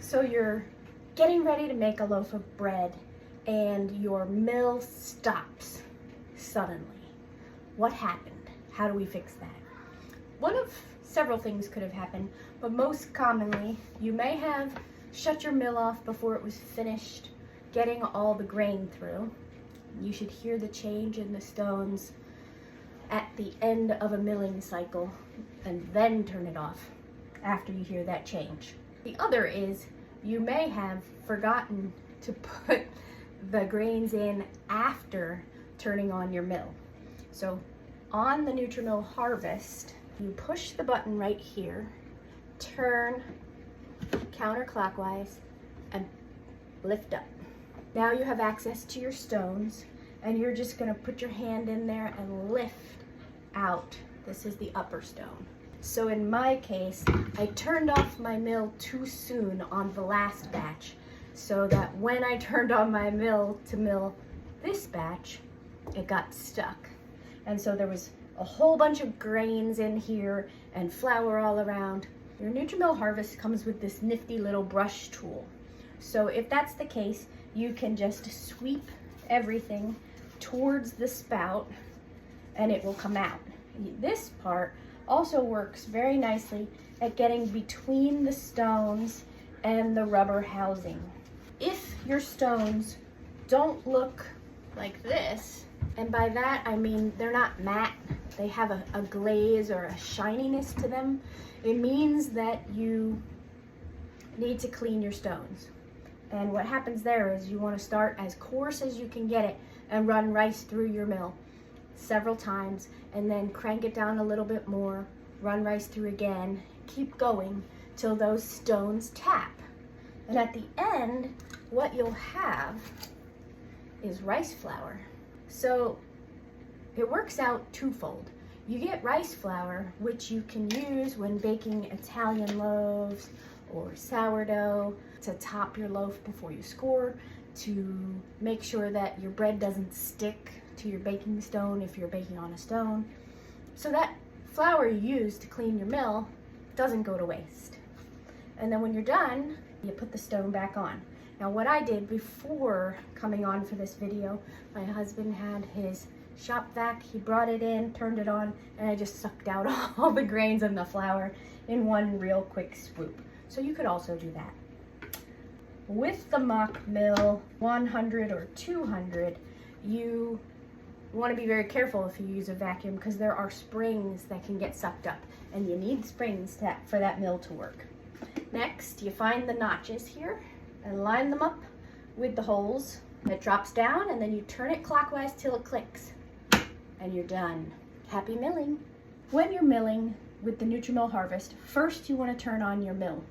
So you're getting ready to make a loaf of bread and your mill stops suddenly. What happened? How do we fix that? One of several things could have happened, but most commonly, you may have shut your mill off before it was finished getting all the grain through. You should hear the change in the stones at the end of a milling cycle and then turn it off after you hear that change. The other is you may have forgotten to put the grains in after turning on your mill. So on the NutriMill Harvest, you push the button right here, turn counterclockwise, and lift up. Now you have access to your stones, and you're just gonna put your hand in there and lift out. This is the upper stone. So in my case, I turned off my mill too soon on the last batch, so that when I turned on my mill to mill this batch, it got stuck. And so there was a whole bunch of grains in here and flour all around. Your NutriMill Harvest comes with this nifty little brush tool. So if that's the case, you can just sweep everything towards the spout and it will come out. This part also works very nicely at getting between the stones and the rubber housing. If your stones don't look like this, and by that I mean they're not matte, they have a glaze or a shininess to them, it means that you need to clean your stones. And what happens there is you want to start as coarse as you can get it and run rice through your mill several times, and then crank it down a little bit more, run rice through again, keep going till those stones tap. And at the end, what you'll have is rice flour. So it works out twofold. You get rice flour, which you can use when baking Italian loaves or sourdough to top your loaf before you score, to make sure that your bread doesn't stick to your baking stone if you're baking on a stone. So that flour you use to clean your mill doesn't go to waste. And then when you're done, you put the stone back on. Now what I did before coming on for this video, my husband had his shop vac, he brought it in, turned it on, and I just sucked out all the grains and the flour in one real quick swoop. So you could also do that. With the mock mill 100 or 200, you want to be very careful if you use a vacuum, because there are springs that can get sucked up, and you need springs for that mill to work. Next, you find the notches here and line them up with the holes. It drops down, and then you turn it clockwise till it clicks, and you're done. Happy milling. When you're milling with the NutriMill Harvest, first you want to turn on your mill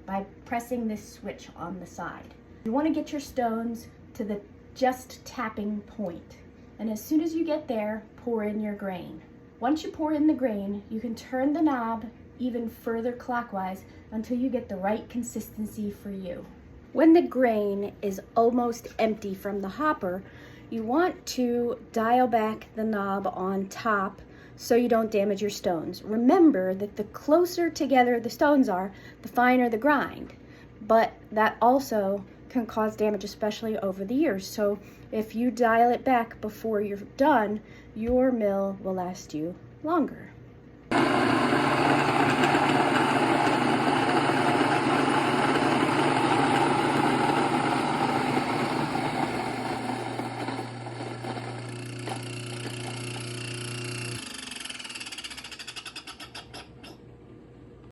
by pressing this switch on the side. You want to get your stones to the just tapping point. And as soon as you get there, pour in your grain. Once you pour in the grain, you can turn the knob even further clockwise until you get the right consistency for you. When the grain is almost empty from the hopper, you want to dial back the knob on top so you don't damage your stones. Remember that the closer together the stones are, the finer the grind, but that also can cause damage, especially over the years. So if you dial it back before you're done, your mill will last you longer.